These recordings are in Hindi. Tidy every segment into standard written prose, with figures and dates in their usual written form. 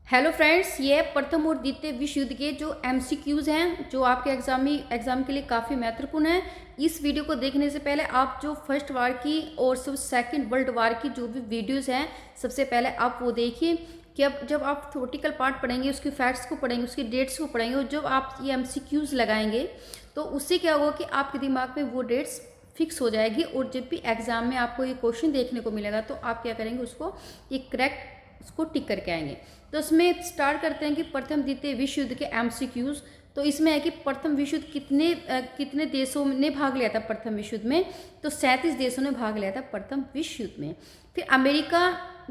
हेलो फ्रेंड्स, ये प्रथम और द्वितीय विश्व युद्ध के जो एमसीक्यूज़ हैं जो आपके एग्जाम के लिए काफ़ी महत्वपूर्ण है। इस वीडियो को देखने से पहले आप जो फर्स्ट वार की और सब सेकंड वर्ल्ड वार की जो भी वीडियोस हैं सबसे पहले आप वो देखिए कि अब जब आप थ्योरेटिकल पार्ट पढ़ेंगे, उसके फैक्ट्स को पढ़ेंगे, उसकी डेट्स को पढ़ेंगे और जब आप ये एमसीक्यूज़ लगाएंगे तो उससे क्या होगा कि आपके दिमाग में वो डेट्स फिक्स हो जाएगी और जब भी एग्जाम में आपको ये क्वेश्चन देखने को मिलेगा तो आप क्या करेंगे, उसको ये करेक्ट उसको टिक करके आएंगे। तो इसमें स्टार्ट करते हैं कि प्रथम द्वितीय विश्व युद्ध के एमसीक्यूज। तो इसमें है कि प्रथम विश्व युद्ध कितने देशों ने भाग लिया था प्रथम विश्व युद्ध में, तो 37 देशों ने भाग लिया था प्रथम विश्व युद्ध में। फिर अमेरिका,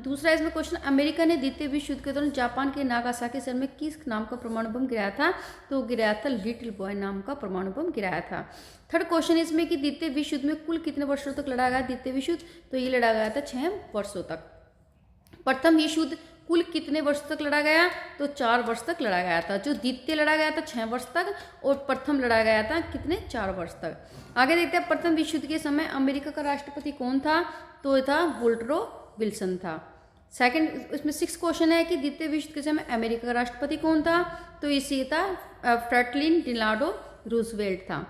दूसरा इसमें क्वेश्चन, अमेरिका ने द्वितीय विश्व युद्ध के दौरान जापान के नागासाकी शहर में किस नाम का परमाणु बम गिराया था, तो गिराया था लिटिल बॉय नाम का परमाणु बम गिराया था। थर्ड क्वेश्चन इसमें कि द्वितीय विश्व युद्ध में कुल कितने वर्षों तक लड़ा गया द्वितीय विश्व युद्ध, तो ये लड़ा गया था 6 वर्षों तक। प्रथम विश्व युद्ध कुल कितने वर्ष तक लड़ा गया, तो 4 वर्ष तक लड़ा गया था। जो द्वितीय लड़ा गया था 6 वर्ष तक और प्रथम लड़ा गया था कितने, 4 वर्ष तक। आगे देखते हैं प्रथम विश्व युद्ध के समय अमेरिका का राष्ट्रपति कौन था, तो था वुडरो विल्सन था। सेकंड इसमें 6 क्वेश्चन है कि द्वितीय विश्व युद्ध के समय अमेरिका का राष्ट्रपति कौन था, तो इसे था फ्रैंकलिन डिलानो रूजवेल्ट था।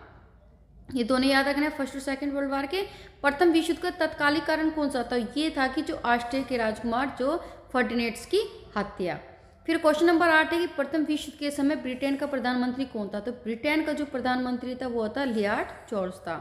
ये दोनों याद रखना है फर्स्ट और सेकंड वर्ल्ड वार के। प्रथम विश्व युद्ध का तत्कालिक कारण कौन सा था, ये था कि जो ऑस्ट्रिया के राजकुमार जो फर्डिनेंड की हत्या। फिर क्वेश्चन नंबर 8 है कि प्रथम विश्व युद्ध के समय ब्रिटेन का प्रधानमंत्री कौन था, तो ब्रिटेन का जो प्रधानमंत्री था वो था लियार्ड जॉर्ज था।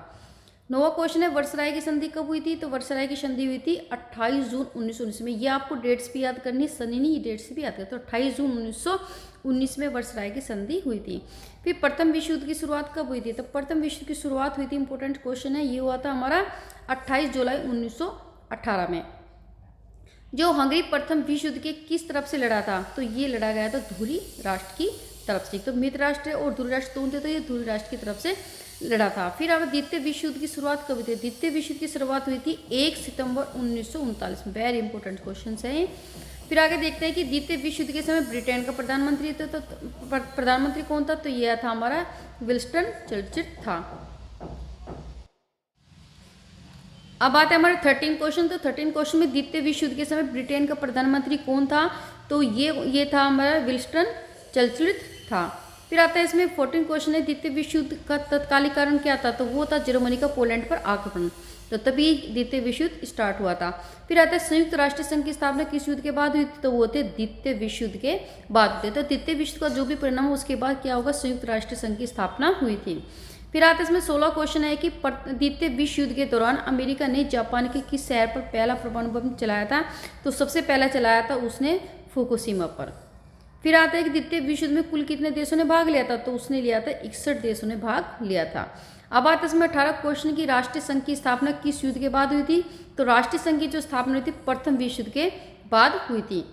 9वां क्वेश्चन है वर्सराय की संधि कब हुई थी, तो वर्सराय की संधि हुई थी 28 जून 1919 में। ये आपको डेट्स भी याद करनी, सनी नहीं डेट्स भी याद करते, तो 28 जून 1919 में वर्सराय की संधि हुई थी। फिर प्रथम विश्व युद्ध की शुरुआत कब हुई थी, तो प्रथम विश्व युद्ध की शुरुआत हुई थी, इंपॉर्टेंट क्वेश्चन है, ये हुआ था हमारा 28 जुलाई 1918 में। जो हंगरी प्रथम विश्व युद्ध के किस तरफ से लड़ा था, तो ये लड़ा गया था ध्रुवी राष्ट्र की तरफ से। तो मित्र राष्ट्र और ध्रुवी राष्ट्र दोनों थे, तो ये ध्रुवी राष्ट्र की तरफ से लड़ा था। फिर अब द्वितीय विश्व युद्ध की शुरुआत कब हुई थी, द्वितीय विश्व युद्ध की शुरुआत हुई थी 1 सितंबर 1939 में। वेरी इंपॉर्टेंट क्वेश्चन है। फिर आगे देखते हैं कि द्वितीय विश्व युद्ध के समय ब्रिटेन का प्रधानमंत्री था, तो प्रधानमंत्री कौन था, तो यह था हमारा विंस्टन चर्चिल था। अब बात है हमारे 13 क्वेश्चन। तो 13 क्वेश्चन में द्वितीय विश्व युद्ध के समय ब्रिटेन का प्रधानमंत्री कौन था, तो ये था हमारा विंस्टन चर्चिल था। फिर आता है इसमें 14 क्वेश्चन है द्वितीय विश्व युद्ध का तत्कालिक कारण क्या था, तो वो था जर्मनी का पोलैंड पर आक्रमण, तो तभी द्वितीय विश्व युद्ध स्टार्ट हुआ था। फिर आता है संयुक्त राष्ट्र संघ की स्थापना किस युद्ध के बाद हुई थी, तो वो थे द्वितीय विश्व युद्ध के बाद हुए। तो द्वितीय विश्व का जो भी परिणाम उसके बाद क्या होगा, संयुक्त राष्ट्र संघ की स्थापना हुई थी। फिर आता है इसमें 16 क्वेश्चन है कि द्वितीय विश्व युद्ध के दौरान अमेरिका ने जापान के किस शहर पर पहला परमाणु बम चलाया था, तो सबसे पहला चलाया था उसने फुकुशिमा पर। फिर आता है कि द्वितीय विश्व युद्ध में कुल कितने देशों ने भाग लिया था, तो उसने लिया था 61 देशों ने भाग लिया था। अब आता है इसमें 18 क्वेश्चन की राष्ट्रीय संघ की स्थापना किस युद्ध के बाद हुई थी, तो राष्ट्रीय संघ की जो स्थापना हुई थी प्रथम विश्व युद्ध के बाद हुई थी।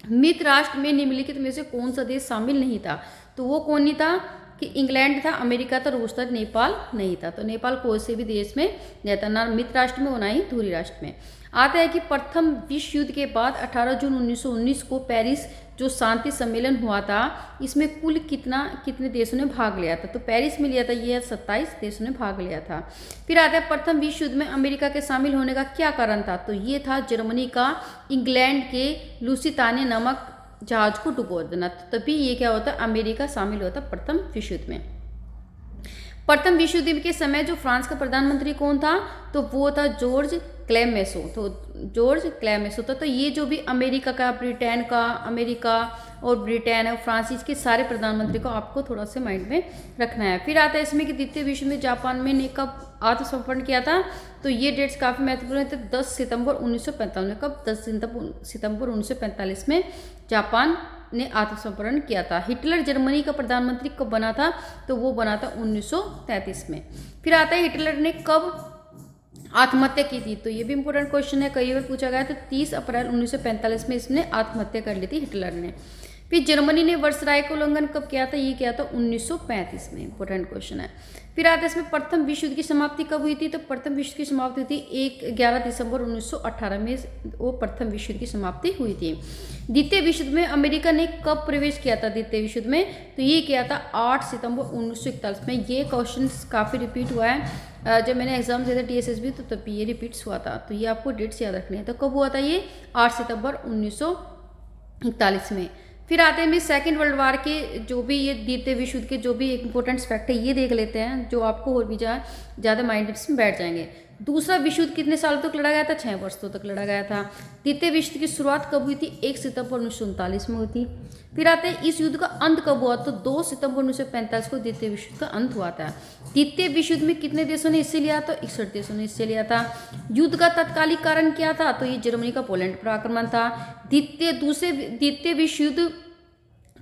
मित्र राष्ट्र में निम्नलिखित में से कौन सा देश शामिल नहीं था, तो वो कौन नहीं था कि इंग्लैंड था, अमेरिका था, रूस था, नेपाल नहीं था। तो नेपाल कोई से भी देश में नहीं था, ना मित्र राष्ट्र में, ना ही धुरी राष्ट्र में। आता है कि प्रथम विश्व युद्ध के बाद 18 जून 1919 को पेरिस जो शांति सम्मेलन हुआ था, इसमें कुल कितने देशों ने भाग लिया था, तो पेरिस में लिया था ये 27 देशों ने भाग लिया था। फिर आता है प्रथम विश्व युद्ध में अमेरिका के शामिल होने का क्या कारण था, तो ये था जर्मनी का इंग्लैंड के लुसितानिया नामक जहाज को डुबो देना, तो तभी ये क्या होता है, अमेरिका शामिल होता प्रथम विश्व युद्ध में। प्रथम विश्व युद्ध के समय जो फ्रांस का प्रधानमंत्री कौन था, तो वो था जॉर्ज क्लेमेंसो। तो जॉर्ज क्लेमेंसो था। तो ये जो भी अमेरिका का, ब्रिटेन का, अमेरिका और ब्रिटेन है, फ्रांस, इसके सारे प्रधानमंत्री को आपको थोड़ा सा माइंड में रखना है। फिर आता है इसमें कि द्वितीय विश्व में जापान में ने कब आत्मसमर्पण किया था, तो ये डेट्स काफ़ी महत्वपूर्ण है। 10 सितंबर 1945 में। कब, 10 सितंबर 1945 में जापान ने आत्मसमर्पण किया था। हिटलर जर्मनी का प्रधानमंत्री कब बना था, तो वो बना था 1933 में। फिर आता है हिटलर ने कब आत्महत्या की थी, तो ये भी इंपॉर्टेंट क्वेश्चन है, कई बार पूछा गया। तो 30 अप्रैल 1945 में इसने आत्महत्या कर ली थी हिटलर ने। फिर जर्मनी ने वर्सराय का उल्लंघन कब किया था, ये किया था 1935 में, इंपॉर्टेंट क्वेश्चन है। फिर आता है इसमें प्रथम विश्व युद्ध की समाप्ति कब हुई थी, तो प्रथम विश्व की समाप्ति हुई थी 11 दिसंबर 1918 में, वो प्रथम विश्व युद्ध की समाप्ति हुई थी। द्वितीय विश्व युद्ध में अमेरिका ने कब प्रवेश किया था द्वितीय विश्व युद्ध में, तो ये किया था 8 सितंबर 1941 में। ये क्वेश्चन काफ़ी रिपीट हुआ है, जब मैंने एग्जाम दिया था TSSB तो तब भी ये रिपीट्स हुआ था, तो ये आपको डेट्स याद रखनी है। तो कब हुआ था ये, 8 सितंबर 41 में। फिर आते हैं सेकेंड वर्ल्ड वार के जो भी ये द्वितीय विश्व युद्ध के जो भी इंपॉर्टेंट फैक्ट है ये देख लेते हैं, जो आपको और भी ज़्यादा माइंड में बैठ जाएंगे। दूसरा विश्व युद्ध कितने सालों तक लड़ा गया था? 6 वर्षों तक लड़ा गया था। द्वितीय विश्व युद्ध की शुरुआत कब हुई थी? 1 सितंबर 1939 में हुई थी। फिर आते हैं इस युद्ध का अंत कब हुआ? तो 2 सितंबर 1945 को द्वितीय विश्व युद्ध का अंत हुआ था। द्वितीय विश्व युद्ध में कितने देशों ने हिस्से लिया? तो 61 देशों ने हिस्से लिया था। युद्ध का तत्कालिक कारण क्या था? तो ये जर्मनी का पोलैंड पर आक्रमण था। द्वितीय विश्व युद्ध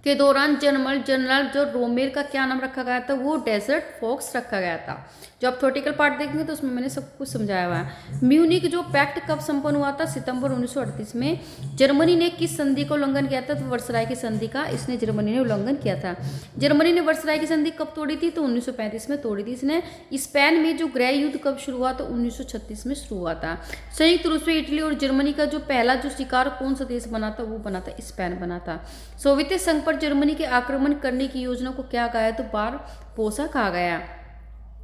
के दौरान जनरल जो रोमेल का क्या नाम रखा गया था? वो डेजर्ट फॉक्स रखा गया था। जो आप थ्योरेटिकल पार्ट देखेंगे तो उसमें मैंने सब कुछ समझाया हुआ है। म्यूनिक जो पैक्ट कब संपन्न हुआ था? सितंबर 1938 में। जर्मनी ने किस संधि का उल्लंघन किया था? तो वर्सराय की संधि का इसने जर्मनी ने उल्लंघन किया था। जर्मनी ने वर्सराय की संधि कब तोड़ी थी? तो 1935 में तोड़ी थी इसने। स्पेन में जो गृह युद्ध कब शुरू हुआ? तो 1936 में शुरू हुआ था। संयुक्त रूप से इटली और जर्मनी का जो पहला जो शिकार कौन सा देश बना था? वो बना था स्पेन बना था। सोवियत संघ पर जर्मनी के आक्रमण करने की योजना को क्या कहा है? तो बारबोसा कहा गया।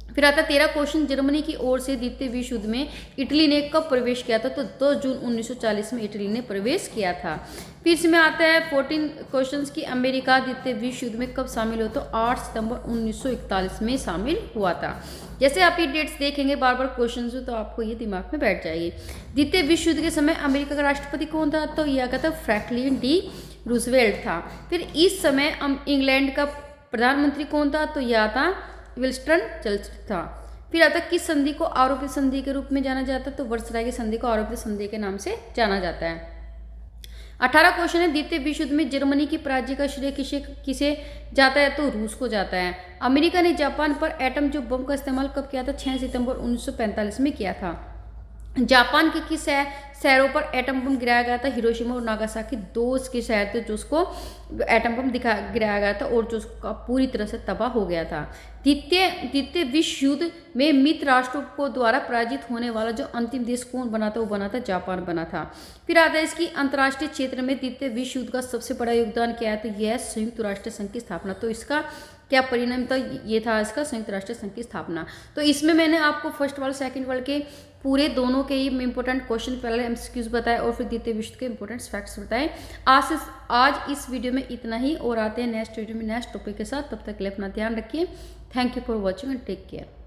फिर आता 13 क्वेश्चन, जर्मनी की ओर से द्वितीय विश्व युद्ध में इटली ने कब प्रवेश किया था? तो 2 जून 1940 में इटली ने प्रवेश किया था। फिर इसमें आता है 14 क्वेश्चंस की अमेरिका द्वितीय विश्व युद्ध में कब शामिल हुआ? तो 8 सितंबर 1941 में शामिल हुआ था। जैसे आप ये डेट्स देखेंगे बार बार क्वेश्चन हो तो आपको ये दिमाग में बैठ जाएगी। द्वितीय विश्व युद्ध के समय अमेरिका का राष्ट्रपति कौन था? तो यह कहता है फ्रैंकलिन डी रूजवेल्ट था। फिर इस समय इंग्लैंड का प्रधानमंत्री कौन था? तो यह था विल्स्टन चर्चिल था। फिर आता किस संधि को आरोपित संधि के रूप में जाना जाता है? तो वर्सराय की संधि को आरोपित संधि के नाम से जाना जाता है। 18 क्वेश्चन है, द्वितीय विश्व युद्ध में जर्मनी की पराजय का श्रेय किसे जाता है? तो रूस को जाता है। अमेरिका ने जापान पर एटम जो बम का इस्तेमाल कब किया था? 6 सितंबर 1945 में किया था। जापान के किस शहरों पर एटम बम गिराया गया था? हिरोशिमा और नागासाकी 2 उसके शहर थे जो उसको एटम बम गिराया गया था और जो उसका पूरी तरह से तबाह हो गया था। द्वितीय विश्व युद्ध में मित्र राष्ट्रों को द्वारा पराजित होने वाला जो अंतिम देश कौन बना था? वो बना था जापान बना था। फिर आता है इसकी अंतर्राष्ट्रीय क्षेत्र में द्वितीय विश्व युद्ध का सबसे बड़ा योगदान क्या है? तो यह संयुक्त राष्ट्र संघ की स्थापना। तो इसका क्या परिणाम था? ये था इसका संयुक्त राष्ट्र संघ की स्थापना। तो इसमें मैंने आपको फर्स्ट वर्ल्ड सेकंड वर्ल्ड के पूरे दोनों के ही इंपॉर्टेंट क्वेश्चन पहले एमसीक्यूज बताए और फिर द्वितीय विश्व के इंपॉर्टेंट फैक्ट्स बताए। आज इस वीडियो में इतना ही और आते हैं नेक्स्ट वीडियो में नेक्स्ट टॉपिक के साथ। तब तक के लिए अपना ध्यान रखिए। Thank you for watching and take care.